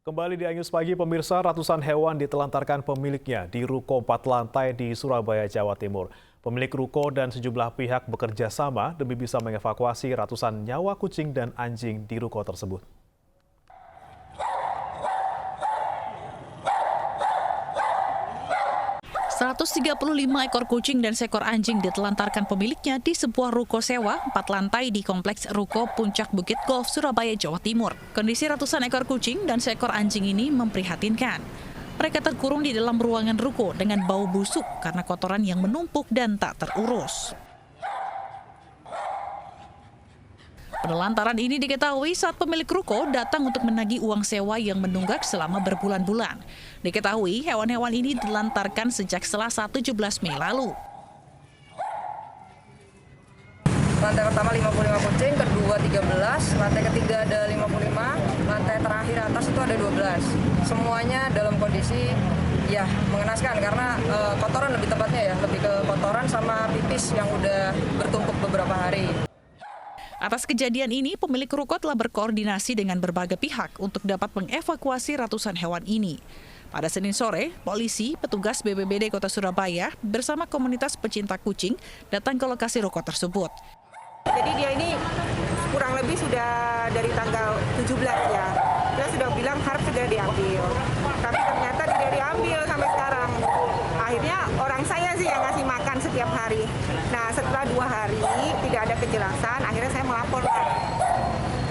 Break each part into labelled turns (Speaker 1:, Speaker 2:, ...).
Speaker 1: Kembali di Angus Pagi, pemirsa, ratusan hewan ditelantarkan pemiliknya di ruko 4 lantai di Surabaya, Jawa Timur. Pemilik ruko dan sejumlah pihak bekerja sama demi bisa mengevakuasi ratusan nyawa kucing dan anjing di ruko tersebut.
Speaker 2: 135 ekor kucing dan seekor anjing ditelantarkan pemiliknya di sebuah ruko sewa 4 lantai di Kompleks Ruko Puncak Bukit Golf, Surabaya, Jawa Timur. Kondisi ratusan ekor kucing dan seekor anjing ini memprihatinkan. Mereka terkurung di dalam ruangan ruko dengan bau busuk karena kotoran yang menumpuk dan tak terurus. Penelantaran ini diketahui saat pemilik ruko datang untuk menagih uang sewa yang menunggak selama berbulan-bulan. Diketahui hewan-hewan ini dilantarkan sejak Selasa 17 Mei lalu.
Speaker 3: Lantai pertama 55 kucing, kedua 13, lantai ketiga ada 55, lantai terakhir atas itu ada 12. Semuanya dalam kondisi ya mengenaskan karena kotoran lebih tepatnya ya, lebih ke kotoran sama pipis yang udah bertumpuk beberapa hari.
Speaker 2: Atas kejadian ini, pemilik ruko telah berkoordinasi dengan berbagai pihak untuk dapat mengevakuasi ratusan hewan ini. Pada Senin sore, polisi, petugas BPBD Kota Surabaya bersama komunitas pecinta kucing datang ke lokasi ruko tersebut.
Speaker 4: Jadi dia ini kurang lebih sudah dari tanggal 17 ya. Dia sudah bilang harus segera diambil. Tapi ternyata tidak diambil sampai sekarang. Akhirnya orang saya sih yang ngasih makan setiap hari. Nah setelah 2 hari tidak ada kejelasan, akhirnya saya melaporkan.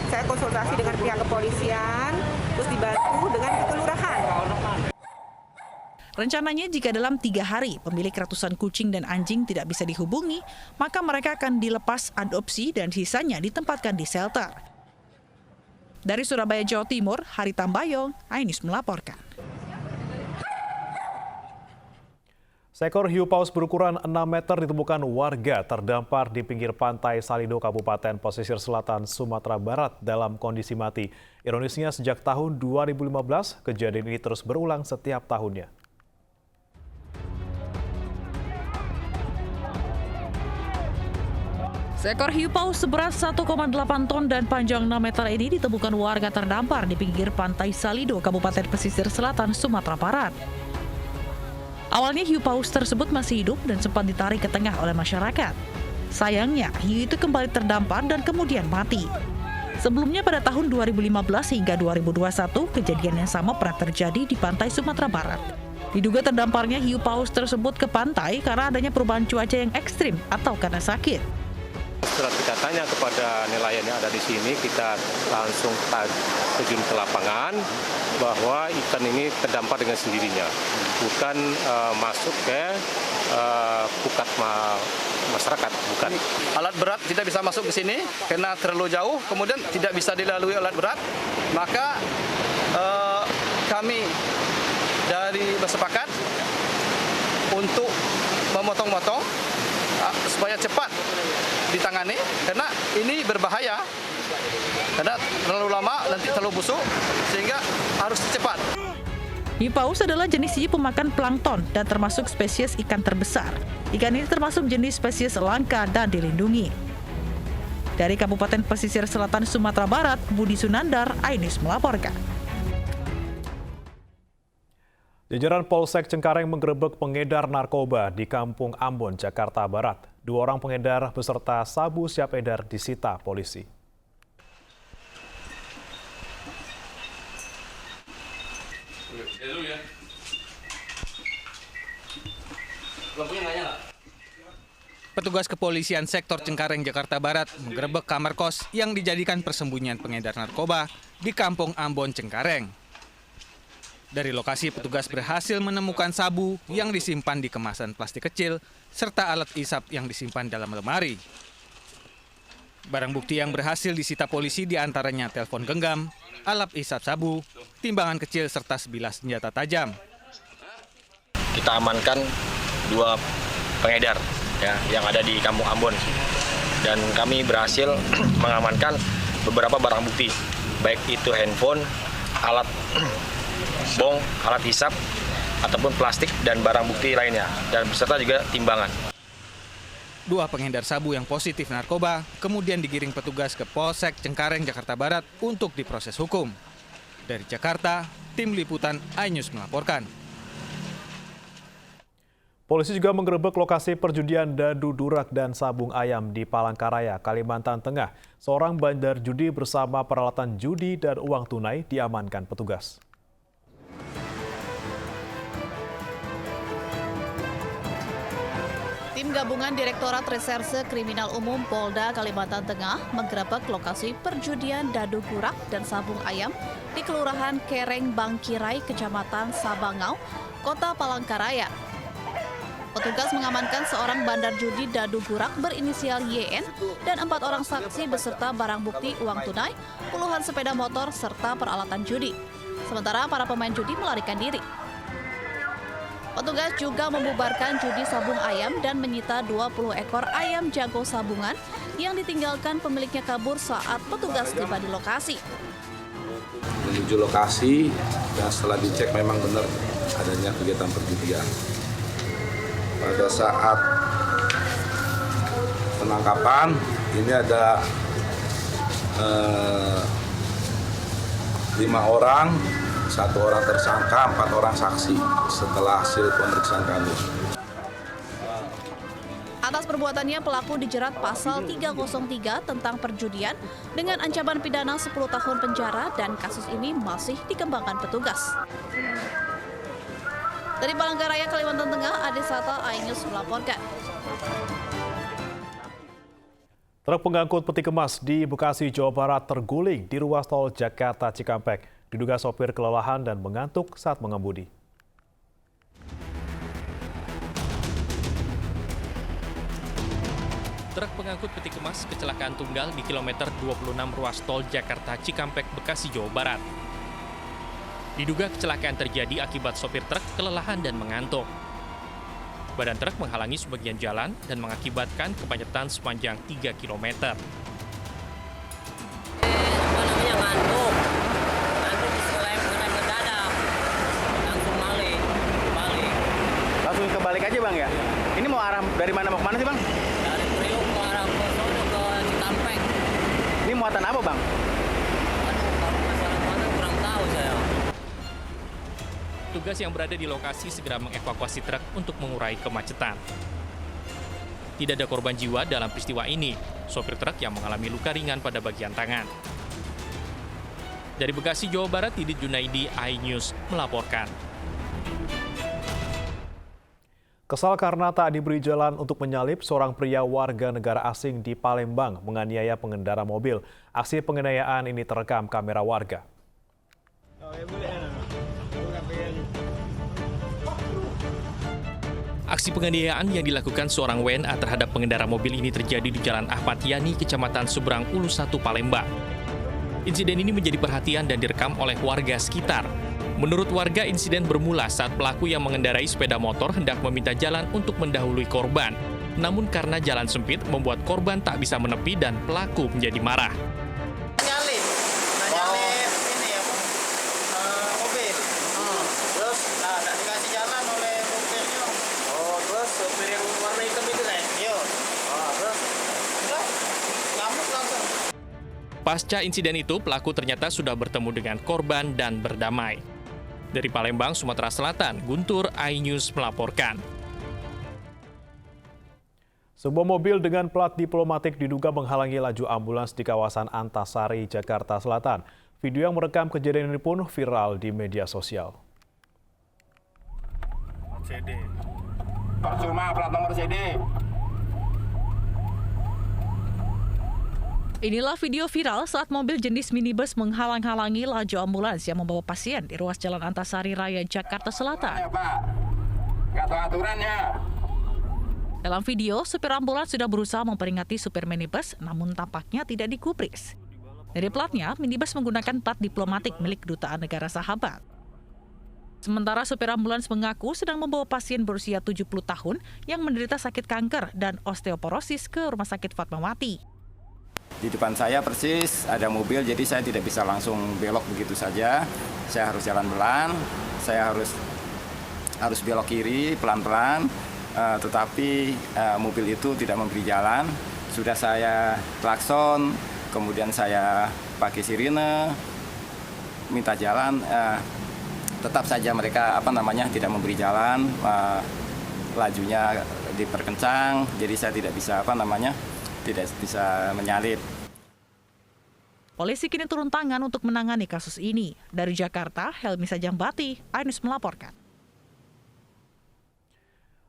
Speaker 4: Saya konsultasi dengan pihak kepolisian, terus dibantu dengan kelurahan.
Speaker 2: Rencananya jika dalam 3 hari pemilik ratusan kucing dan anjing tidak bisa dihubungi, maka mereka akan dilepas adopsi dan sisanya ditempatkan di shelter. Dari Surabaya, Jawa Timur, Hari Tambayong, Ainus melaporkan.
Speaker 1: Seekor hiu paus berukuran 6 meter ditemukan warga terdampar di pinggir pantai Salido, Kabupaten Pesisir Selatan, Sumatera Barat dalam kondisi mati. Ironisnya sejak tahun 2015, kejadian ini terus berulang setiap tahunnya.
Speaker 2: Seekor hiu paus seberat 1,8 ton dan panjang 6 meter ini ditemukan warga terdampar di pinggir pantai Salido, Kabupaten Pesisir Selatan, Sumatera Barat. Awalnya hiu paus tersebut masih hidup dan sempat ditarik ke tengah oleh masyarakat. Sayangnya, hiu itu kembali terdampar dan kemudian mati. Sebelumnya pada tahun 2015 hingga 2021, kejadian yang sama pernah terjadi di pantai Sumatera Barat. Diduga terdamparnya hiu paus tersebut ke pantai karena adanya perubahan cuaca yang ekstrim atau karena sakit.
Speaker 5: Setelah kita tanya kepada nelayan yang ada di sini, kita langsung terjun ke lapangan bahwa ikan ini terdampar dengan sendirinya, bukan masuk ke pukat masyarakat, bukan.
Speaker 6: Alat berat tidak bisa masuk ke sini karena terlalu jauh, kemudian tidak bisa dilalui alat berat, maka kami dari bersepakat untuk memotong-motong supaya cepat ditangani karena ini berbahaya karena terlalu lama nanti terlalu busuk sehingga harus cepat.
Speaker 2: Hiu paus adalah jenis hiu pemakan plankton dan termasuk spesies ikan terbesar. Ikan ini termasuk jenis spesies langka dan dilindungi. Dari Kabupaten Pesisir Selatan, Sumatera Barat, Budi Sunandar, Ainus melaporkan.
Speaker 1: Jajaran Polsek Cengkareng menggerebek pengedar narkoba di Kampung Ambon, Jakarta Barat. 2 orang pengedar beserta sabu siap edar disita polisi.
Speaker 7: Petugas kepolisian sektor Cengkareng, Jakarta Barat menggerebek kamar kos yang dijadikan persembunyian pengedar narkoba di Kampung Ambon, Cengkareng. Dari lokasi, petugas berhasil menemukan sabu yang disimpan di kemasan plastik kecil, serta alat isap yang disimpan dalam lemari. Barang bukti yang berhasil disita polisi diantaranya telepon genggam, alat isap sabu, timbangan kecil, serta sebilah senjata tajam.
Speaker 8: Kita amankan 2 pengedar ya, yang ada di Kampung Ambon. Dan kami berhasil mengamankan beberapa barang bukti, baik itu handphone, alat bong, alat hisap, ataupun plastik dan barang bukti lainnya, dan beserta juga timbangan.
Speaker 7: 2 pengedar sabu yang positif narkoba kemudian digiring petugas ke Polsek Cengkareng, Jakarta Barat untuk diproses hukum. Dari Jakarta, Tim Liputan iNews melaporkan.
Speaker 1: Polisi juga menggerebek lokasi perjudian dadu durak dan sabung ayam di Palangkaraya, Kalimantan Tengah. Seorang bandar judi bersama peralatan judi dan uang tunai diamankan petugas.
Speaker 9: Tim gabungan Direktorat Reserse Kriminal Umum Polda Kalimantan Tengah menggerebek lokasi perjudian dadu gurak dan sabung ayam di Kelurahan Kereng Bangkirai, Kecamatan Sabangau, Kota Palangkaraya. Petugas mengamankan seorang bandar judi dadu gurak berinisial YN dan 4 orang saksi beserta barang bukti uang tunai, puluhan sepeda motor, serta peralatan judi. Sementara para pemain judi melarikan diri. Petugas juga membubarkan judi sabung ayam dan menyita 20 ekor ayam jago sabungan yang ditinggalkan pemiliknya kabur saat petugas tiba di lokasi.
Speaker 10: Menuju lokasi dan setelah dicek memang benar adanya kegiatan perjudian. Pada saat penangkapan ini ada 5 orang, 1 orang tersangka, 4 orang saksi setelah hasil pemeriksaan kami.
Speaker 9: Atas perbuatannya pelaku dijerat pasal 303 tentang perjudian dengan ancaman pidana 10 tahun penjara dan kasus ini masih dikembangkan petugas. Dari Palangkaraya, Kalimantan Tengah, Ade Sata, iNews melaporkan.
Speaker 1: Truk pengangkut peti kemas di Bekasi, Jawa Barat terguling di ruas tol Jakarta Cikampek. Diduga sopir kelelahan dan mengantuk saat mengemudi.
Speaker 11: Truk pengangkut peti kemas kecelakaan tunggal di kilometer 26 ruas tol Jakarta Cikampek, Bekasi, Jawa Barat. Diduga kecelakaan terjadi akibat sopir truk kelelahan dan mengantuk. Badan truk menghalangi sebagian jalan dan mengakibatkan kemacetan sepanjang 3 km.
Speaker 12: Langsung kebalik aja bang ya? Ini mau arah dari mana mau kemana sih bang?
Speaker 13: Dari Priok ke arah Kosono ke Cikampek.
Speaker 12: Ini muatan apa bang?
Speaker 13: Aduh, kalau masalah muatan kurang tahu saya.
Speaker 11: Tugas yang berada di lokasi segera mengevakuasi truk untuk mengurai kemacetan. Tidak ada korban jiwa dalam peristiwa ini. Sopir truk yang mengalami luka ringan pada bagian tangan. Dari Bekasi, Jawa Barat, Didit Junaidi, iNews melaporkan.
Speaker 1: Kesal karena tak diberi jalan untuk menyalip, seorang pria warga negara asing di Palembang menganiaya pengendara mobil. Aksi penganiayaan ini terekam kamera warga.
Speaker 11: Aksi penganiayaan yang dilakukan seorang WNA terhadap pengendara mobil ini terjadi di Jalan Ahmad Yani, Kecamatan Seberang Ulu 1, Palembang. Insiden ini menjadi perhatian dan direkam oleh warga sekitar. Menurut warga, insiden bermula saat pelaku yang mengendarai sepeda motor hendak meminta jalan untuk mendahului korban. Namun karena jalan sempit, membuat korban tak bisa menepi dan pelaku menjadi marah. Pasca insiden itu, pelaku ternyata sudah bertemu dengan korban dan berdamai. Dari Palembang, Sumatera Selatan, Guntur, iNews melaporkan.
Speaker 1: Sebuah mobil dengan plat diplomatik diduga menghalangi laju ambulans di kawasan Antasari, Jakarta Selatan. Video yang merekam kejadian ini pun viral di media sosial.
Speaker 14: CD. Percuma plat nomor CD.
Speaker 2: Inilah video viral saat mobil jenis minibus menghalang-halangi laju ambulans yang membawa pasien di ruas Jalan Antasari Raya, Jakarta Selatan. Dalam video, supir ambulans sudah berusaha memperingati supir minibus, namun tampaknya tidak digubris. Dari platnya, minibus menggunakan plat diplomatik milik Kedutaan Negara Sahabat. Sementara supir ambulans mengaku sedang membawa pasien berusia 70 tahun yang menderita sakit kanker dan osteoporosis ke Rumah Sakit Fatmawati.
Speaker 15: Di depan saya persis ada mobil, jadi saya tidak bisa langsung belok begitu saja. Saya harus jalan pelan, saya harus belok kiri pelan-pelan, tetapi mobil itu tidak memberi jalan. Sudah saya klakson, kemudian saya pakai sirine, minta jalan, tetap saja mereka tidak memberi jalan, lajunya diperkencang, jadi saya tidak bisa menyalip.
Speaker 2: Polisi kini turun tangan untuk menangani kasus ini. Dari Jakarta, Helmi Sajangbati, iNews melaporkan.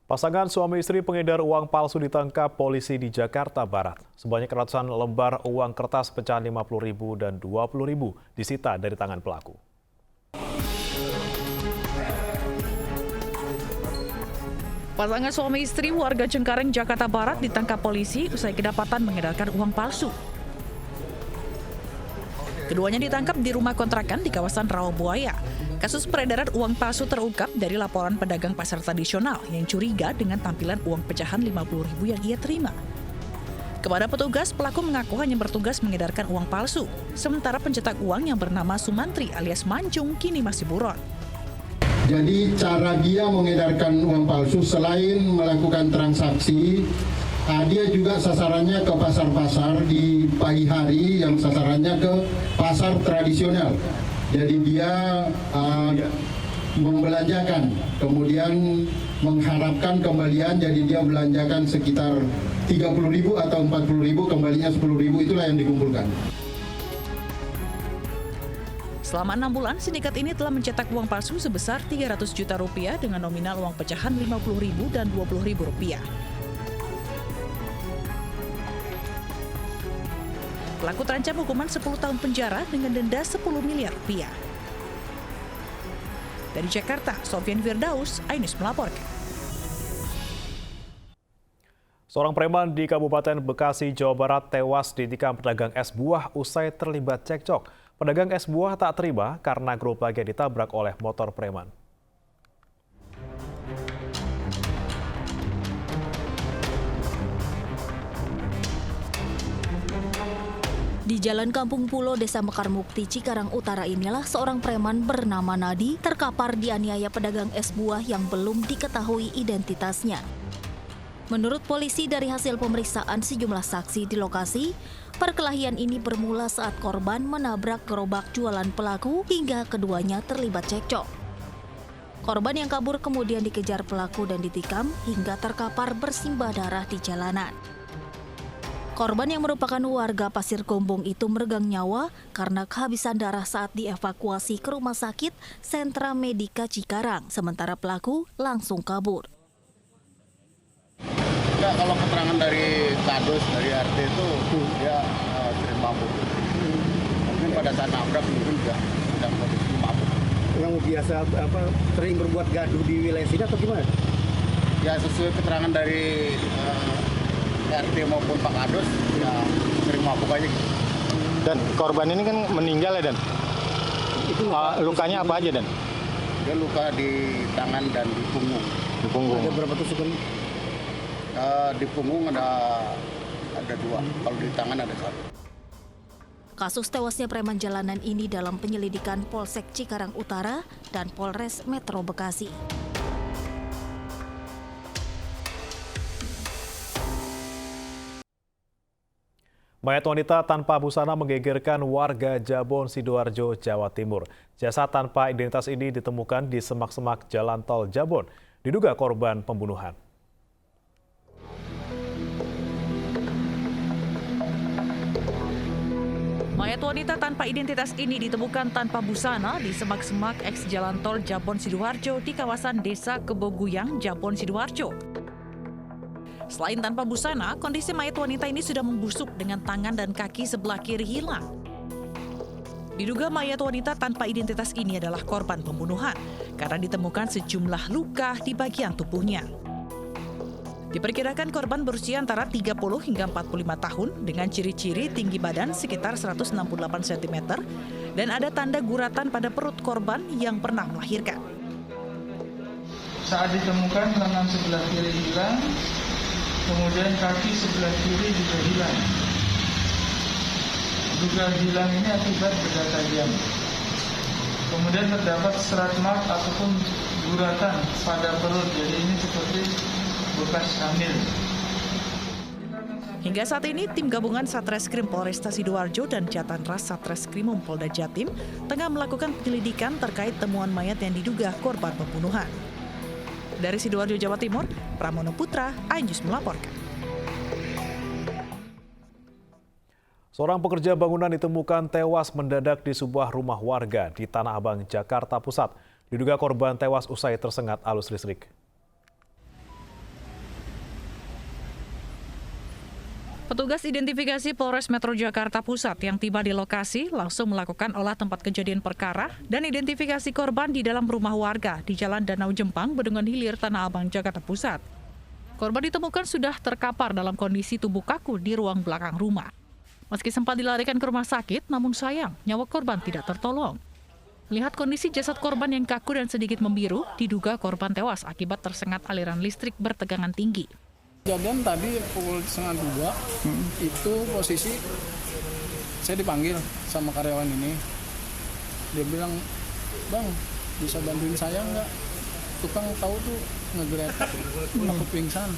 Speaker 1: Pasangan suami istri pengedar uang palsu ditangkap polisi di Jakarta Barat. Sebanyak ratusan lembar uang kertas pecahan 50.000 dan 20.000 disita dari tangan pelaku.
Speaker 2: Pasangan suami istri warga Cengkareng, Jakarta Barat ditangkap polisi usai kedapatan mengedarkan uang palsu. Keduanya ditangkap di rumah kontrakan di kawasan Rawabuaya. Kasus peredaran uang palsu terungkap dari laporan pedagang pasar tradisional yang curiga dengan tampilan uang pecahan 50.000 yang ia terima. Kepada petugas, pelaku mengaku hanya bertugas mengedarkan uang palsu, sementara pencetak uang yang bernama Sumantri alias Mancung kini masih buron.
Speaker 16: Jadi cara dia mengedarkan uang palsu selain melakukan transaksi, dia juga sasarannya ke pasar-pasar di pagi hari yang sasarannya ke pasar tradisional. Jadi dia membelanjakan, kemudian mengharapkan kembalian, jadi dia belanjakan sekitar 30.000 atau 40.000, kembalinya 10.000, itulah yang dikumpulkan.
Speaker 2: Selama 6 bulan, sindikat ini telah mencetak uang palsu sebesar 300 juta rupiah dengan nominal uang pecahan 50.000 dan 20.000 rupiah. Pelaku terancam hukuman 10 tahun penjara dengan denda 10 miliar rupiah. Dari Jakarta, Sofian Firdaus, iNews melaporkan.
Speaker 1: Seorang preman di Kabupaten Bekasi, Jawa Barat tewas ditikam pedagang es buah usai terlibat cekcok. Pedagang es buah tak terima karena gerobaknya ditabrak oleh motor preman.
Speaker 17: Di Jalan Kampung Pulo, Desa Mekar Mukti, Cikarang Utara inilah seorang preman bernama Nadi terkapar dianiaya pedagang es buah yang belum diketahui identitasnya. Menurut polisi dari hasil pemeriksaan sejumlah saksi di lokasi, perkelahian ini bermula saat korban menabrak gerobak jualan pelaku hingga keduanya terlibat cekcok. Korban yang kabur kemudian dikejar pelaku dan ditikam hingga terkapar bersimbah darah di jalanan. Korban yang merupakan warga Pasir Gombong itu meregang nyawa karena kehabisan darah saat dievakuasi ke Rumah Sakit Sentra Medika Cikarang, sementara pelaku langsung kabur.
Speaker 18: Ya, kalau keterangan dari Kadus, dari RT itu dia sering mabuk. Mungkin pada saat nabrak mungkin juga sedang kondisi mabuk.
Speaker 12: Yang biasa sering berbuat gaduh di wilayah sini atau gimana?
Speaker 18: Ya sesuai keterangan dari RT maupun Pak Kadus, ya sering mabuk aja gitu.
Speaker 12: Dan korban ini kan meninggal ya, Dan? Itu lukanya apa aja, Dan?
Speaker 18: Dia luka di tangan dan di punggung.
Speaker 12: Di punggung. Ada berapa tusukan?
Speaker 18: Di punggung ada 2, kalau di tangan ada 1.
Speaker 17: Kasus tewasnya preman jalanan ini dalam penyelidikan Polsek Cikarang Utara dan Polres Metro Bekasi.
Speaker 1: Mayat wanita tanpa busana menggegerkan warga Jabon, Sidoarjo, Jawa Timur. Jasad tanpa identitas ini ditemukan di semak-semak Jalan Tol Jabon, diduga korban pembunuhan.
Speaker 2: Mayat wanita tanpa identitas ini ditemukan tanpa busana di semak-semak eks Jalan Tol Jabon Sidoarjo di kawasan Desa Keboguyang, Jabon Sidoarjo. Selain tanpa busana, kondisi mayat wanita ini sudah membusuk dengan tangan dan kaki sebelah kiri hilang. Diduga mayat wanita tanpa identitas ini adalah korban pembunuhan karena ditemukan sejumlah luka di bagian tubuhnya. Diperkirakan korban berusia antara 30 hingga 45 tahun dengan ciri-ciri tinggi badan sekitar 168 cm dan ada tanda guratan pada perut korban yang pernah melahirkan.
Speaker 19: Saat ditemukan lengan sebelah kiri hilang, kemudian kaki sebelah kiri juga hilang. Duga hilang ini akibat benda tajam. Kemudian terdapat serat mark ataupun guratan pada perut, jadi ini seperti bekas hamil.
Speaker 2: Hingga saat ini, tim gabungan Satreskrim Polresta Sidoarjo dan Jatanras Satreskrimum Polda Jatim tengah melakukan penyelidikan terkait temuan mayat yang diduga korban pembunuhan. Dari Sidoarjo, Jawa Timur, Pramono Putra, iNews melaporkan.
Speaker 1: Seorang pekerja bangunan ditemukan tewas mendadak di sebuah rumah warga di Tanah Abang, Jakarta Pusat. Diduga korban tewas usai tersengat arus listrik.
Speaker 2: Petugas identifikasi Polres Metro Jakarta Pusat yang tiba di lokasi langsung melakukan olah tempat kejadian perkara dan identifikasi korban di dalam rumah warga di Jalan Danau Jempang, Bendungan Hilir, Tanah Abang, Jakarta Pusat. Korban ditemukan sudah terkapar dalam kondisi tubuh kaku di ruang belakang rumah. Meski sempat dilarikan ke rumah sakit, namun sayang nyawa korban tidak tertolong. Lihat kondisi jasad korban yang kaku dan sedikit membiru, diduga korban tewas akibat tersengat aliran listrik bertegangan tinggi.
Speaker 20: Kejadian tadi pukul 1:30 itu posisi saya dipanggil sama karyawan ini. Dia bilang, "Bang, bisa bantuin saya nggak? Tukang tahu tuh ngegeletak, aku pingsan."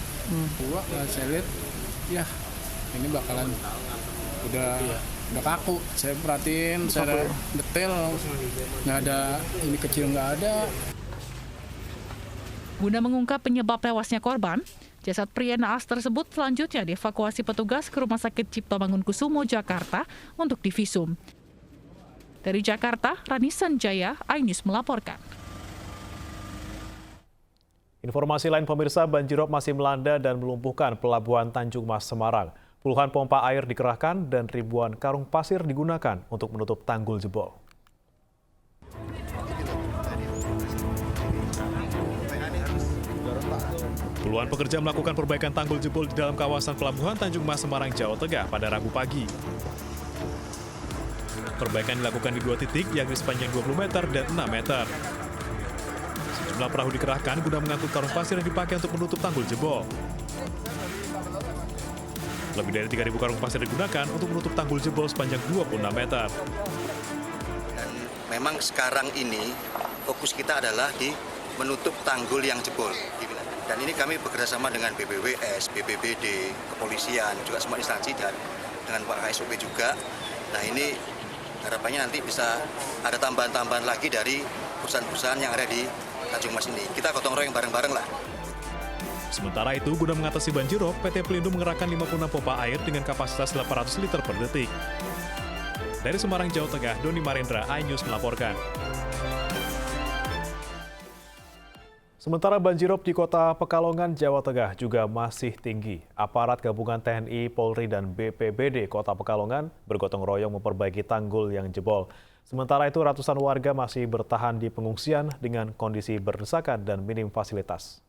Speaker 20: Gua saya lihat, ya ini bakalan udah kaku. Saya perhatiin secara detail, nggak ada ini kecil, nggak ada.
Speaker 2: Guna mengungkap penyebab tewasnya korban, jasad pria naas tersebut selanjutnya dievakuasi petugas ke Rumah Sakit Cipto Mangunkusumo, Jakarta untuk divisum. Dari Jakarta, Rani Sanjaya, iNews melaporkan.
Speaker 1: Informasi lain pemirsa, banjirop masih melanda dan melumpuhkan Pelabuhan Tanjung Mas, Semarang. Puluhan pompa air dikerahkan dan ribuan karung pasir digunakan untuk menutup tanggul jebol. Puluhan pekerja melakukan perbaikan tanggul jebol di dalam kawasan Pelabuhan Tanjung Mas, Semarang, Jawa Tengah pada Rabu pagi. Perbaikan dilakukan di 2 titik, yakni sepanjang 20 meter dan 6 meter. Sejumlah perahu dikerahkan guna mengangkut karung pasir yang dipakai untuk menutup tanggul jebol. Lebih dari 3.000 karung pasir digunakan untuk menutup tanggul jebol sepanjang 26 meter.
Speaker 21: Dan memang sekarang ini fokus kita adalah di menutup tanggul yang jebol. Dan ini kami bekerjasama dengan BPWS, BPBD, kepolisian, juga semua instansi dan dengan Pak KSOP juga. Nah ini harapannya nanti bisa ada tambahan-tambahan lagi dari perusahaan-perusahaan yang ada di Tanjung Mas ini. Kita gotong royong bareng-bareng lah.
Speaker 1: Sementara itu, guna mengatasi banjirop, PT Pelindo mengerahkan 56 pompa air dengan kapasitas 800 liter per detik. Dari Semarang, Jawa Tengah, Doni Marendra, iNews melaporkan. Sementara banjirop di Kota Pekalongan, Jawa Tengah juga masih tinggi. Aparat gabungan TNI, Polri, dan BPBD Kota Pekalongan bergotong royong memperbaiki tanggul yang jebol. Sementara itu, ratusan warga masih bertahan di pengungsian dengan kondisi berdesakan dan minim fasilitas.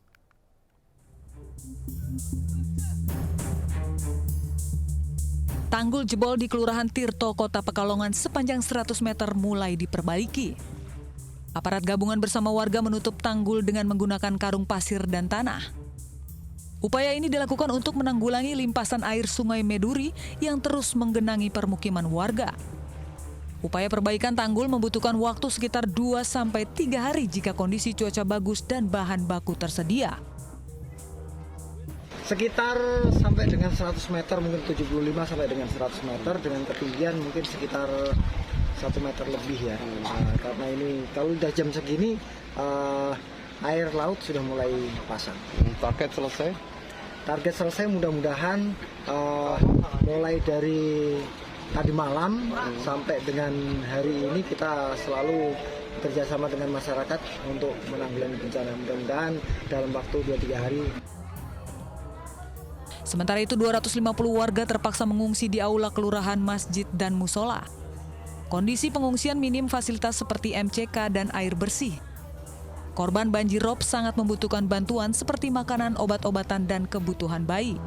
Speaker 22: Tanggul jebol di Kelurahan Tirto, Kota Pekalongan sepanjang 100 meter mulai diperbaiki. Aparat gabungan bersama warga menutup tanggul dengan menggunakan karung pasir dan tanah. Upaya ini dilakukan untuk menanggulangi limpasan air Sungai Meduri yang terus menggenangi permukiman warga. Upaya perbaikan tanggul membutuhkan waktu sekitar 2-3 hari jika kondisi cuaca bagus dan bahan baku tersedia.
Speaker 23: Sekitar sampai dengan 100 meter, mungkin 75 sampai dengan 100 meter, dengan ketinggian mungkin sekitar 1 meter lebih ya. Karena ini kalau udah jam segini air laut sudah mulai pasang.
Speaker 18: Target selesai?
Speaker 23: Target selesai mudah-mudahan mulai dari tadi malam sampai dengan hari ini kita selalu bekerjasama dengan masyarakat untuk menanggulangi bencana. Mudah-mudahan dalam waktu 2-3 hari.
Speaker 22: Sementara itu 250 warga terpaksa mengungsi di aula kelurahan, masjid, dan musola. Kondisi pengungsian minim fasilitas seperti MCK dan air bersih. Korban banjirop sangat membutuhkan bantuan seperti makanan, obat-obatan, dan kebutuhan bayi.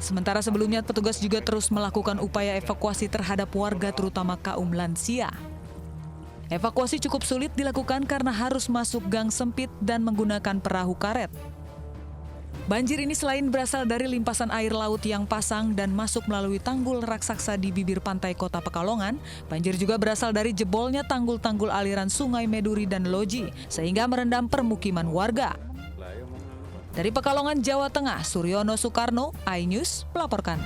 Speaker 22: Sementara sebelumnya petugas juga terus melakukan upaya evakuasi terhadap warga terutama kaum lansia. Evakuasi cukup sulit dilakukan karena harus masuk gang sempit dan menggunakan perahu karet. Banjir ini selain berasal dari limpasan air laut yang pasang dan masuk melalui tanggul raksasa di bibir pantai Kota Pekalongan, banjir juga berasal dari jebolnya tanggul-tanggul aliran Sungai Meduri dan Loji, sehingga merendam permukiman warga. Dari Pekalongan, Jawa Tengah, Suryono Soekarno, iNews melaporkan.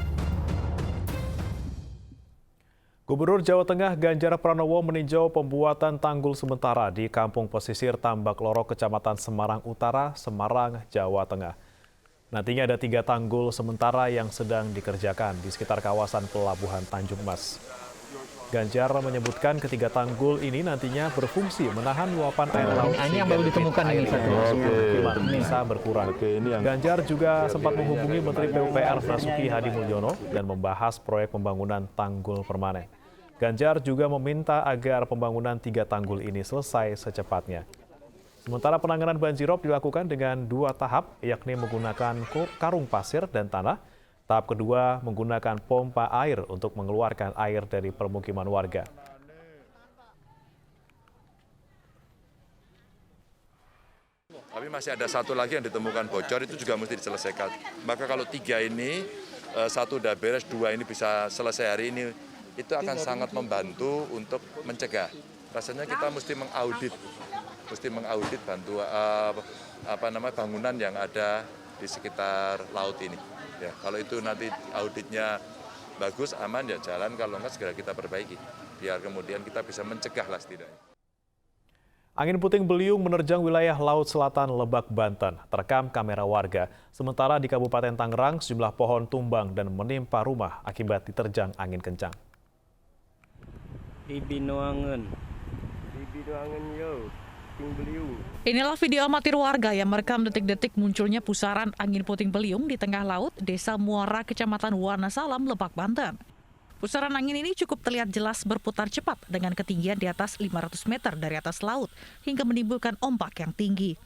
Speaker 1: Gubernur Jawa Tengah Ganjar Pranowo meninjau pembuatan tanggul sementara di Kampung Pesisir Tambak Loro, Kecamatan Semarang Utara, Semarang, Jawa Tengah. Nantinya ada 3 tanggul sementara yang sedang dikerjakan di sekitar kawasan Pelabuhan Tanjung Mas. Ganjar menyebutkan ketiga tanggul ini nantinya berfungsi menahan luapan air laut.
Speaker 3: Ini yang baru ditemukan ini satu.
Speaker 1: Bisa berkurang. Ganjar juga sempat menghubungi Menteri PUPR Basuki Hadi Mulyono dan membahas proyek pembangunan tanggul permanen. Ganjar juga meminta agar pembangunan 3 tanggul ini selesai secepatnya. Sementara penanganan banjirop dilakukan dengan 2 tahap, yakni menggunakan karung pasir dan tanah. Tahap kedua menggunakan pompa air untuk mengeluarkan air dari permukiman warga.
Speaker 4: Tapi masih ada 1 lagi yang ditemukan bocor, itu juga mesti diselesaikan. Maka kalau 3 ini, 1 udah beres, 2 ini bisa selesai hari ini, itu akan sangat membantu untuk mencegah. Rasanya kita mesti mengaudit bangunan yang ada di sekitar laut ini. Ya, kalau itu nanti auditnya bagus, aman, ya jalan. Kalau enggak, segera kita perbaiki. Biar kemudian kita bisa mencegah lah setidaknya.
Speaker 1: Angin puting beliung menerjang wilayah Laut Selatan Lebak, Banten. Terekam kamera warga. Sementara di Kabupaten Tangerang, sejumlah pohon tumbang dan menimpa rumah akibat diterjang angin kencang.
Speaker 2: Inilah video amatir warga yang merekam detik-detik munculnya pusaran angin puting beliung di tengah laut, Desa Muara, Kecamatan Wonosalam, Lebak, Banten. Pusaran angin ini cukup terlihat jelas berputar cepat dengan ketinggian di atas 500 meter dari atas laut hingga menimbulkan ombak yang tinggi.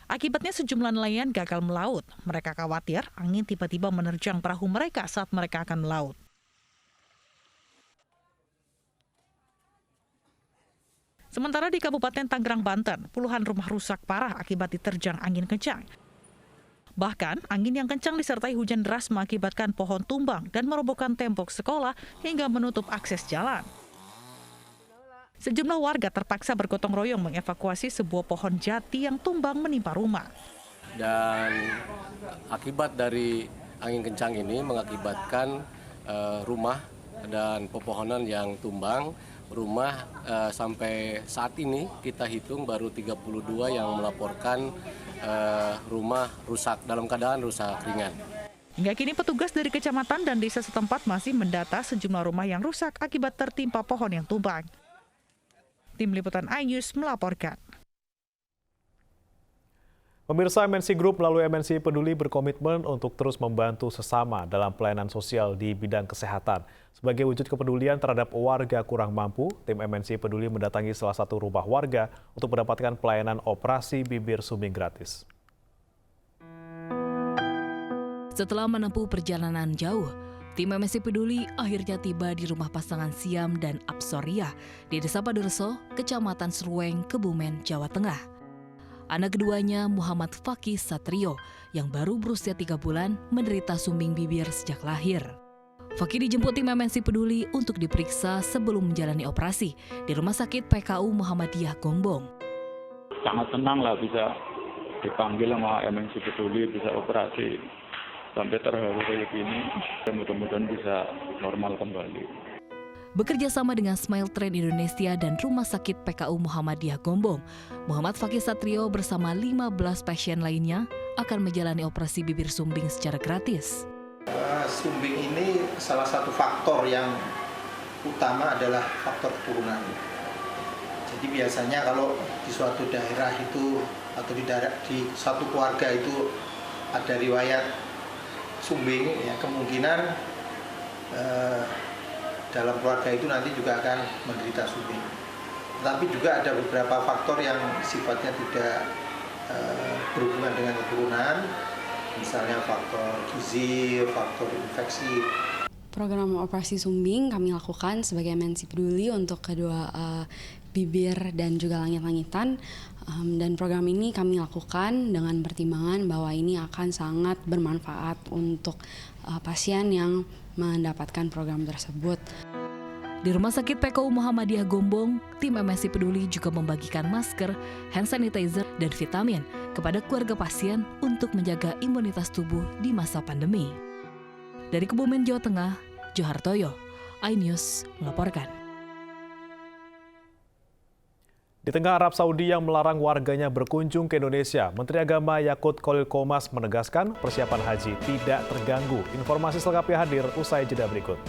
Speaker 2: Akibatnya sejumlah nelayan gagal melaut. Mereka khawatir angin tiba-tiba menerjang perahu mereka saat mereka akan melaut. Sementara di Kabupaten Tangerang, Banten, puluhan rumah rusak parah akibat diterjang angin kencang. Bahkan, angin yang kencang disertai hujan deras mengakibatkan pohon tumbang dan merobohkan tembok sekolah hingga menutup akses jalan. Sejumlah warga terpaksa bergotong royong mengevakuasi sebuah pohon jati yang tumbang menimpa rumah.
Speaker 5: Dan akibat dari angin kencang ini mengakibatkan rumah dan pepohonan yang tumbang. Rumah sampai saat ini kita hitung baru 32 yang melaporkan rumah rusak, dalam keadaan rusak ringan.
Speaker 2: Hingga kini petugas dari kecamatan dan desa setempat masih mendata sejumlah rumah yang rusak akibat tertimpa pohon yang tumbang. Tim Liputan iNews melaporkan.
Speaker 1: Pemirsa, MNC Group melalui MNC Peduli berkomitmen untuk terus membantu sesama dalam pelayanan sosial di bidang kesehatan. Sebagai wujud kepedulian terhadap warga kurang mampu, tim MNC Peduli mendatangi salah satu rumah warga untuk mendapatkan pelayanan operasi bibir sumbing gratis.
Speaker 24: Setelah menempuh perjalanan jauh, tim MNC Peduli akhirnya tiba di rumah pasangan Siam dan Absoria di Desa Padureso, Kecamatan Serueng, Kebumen, Jawa Tengah. Anak keduanya, Muhammad Fakih Satrio, yang baru berusia 3 bulan, menderita sumbing bibir sejak lahir. Fakih dijemput tim MNC Peduli untuk diperiksa sebelum menjalani operasi di Rumah Sakit PKU Muhammadiyah Gombong.
Speaker 25: Sangat senang lah bisa dipanggil sama MNC Peduli, bisa operasi sampai terharu kayak gini. Mudah-mudahan bisa normal kembali.
Speaker 24: Bekerja sama dengan Smile Train Indonesia dan Rumah Sakit PKU Muhammadiyah Gombong, Muhammad Fakih Satrio bersama 15 pasien lainnya akan menjalani operasi bibir sumbing secara gratis.
Speaker 26: Sumbing ini salah satu faktor yang utama adalah faktor keturunan. Jadi biasanya kalau di suatu daerah itu atau di satu keluarga itu ada riwayat sumbing, ya kemungkinan dalam keluarga itu nanti juga akan menderita sumbing. Tapi juga ada beberapa faktor yang sifatnya tidak berhubungan dengan keturunan, misalnya faktor gizi, faktor infeksi.
Speaker 27: Program operasi sumbing kami lakukan sebagai MNC Peduli untuk kedua bibir dan juga langit-langitan. Dan program ini kami lakukan dengan pertimbangan bahwa ini akan sangat bermanfaat untuk pasien yang mendapatkan program tersebut.
Speaker 24: Di Rumah Sakit PKU Muhammadiyah Gombong, tim MSI Peduli juga membagikan masker, hand sanitizer, dan vitamin kepada keluarga pasien untuk menjaga imunitas tubuh di masa pandemi. Dari Kebumen, Jawa Tengah, Johartoyo, iNews melaporkan.
Speaker 1: Di tengah Arab Saudi yang melarang warganya berkunjung ke Indonesia, Menteri Agama Yakut Khalil Qomas menegaskan persiapan haji tidak terganggu. Informasi selengkapnya hadir usai jeda berikut.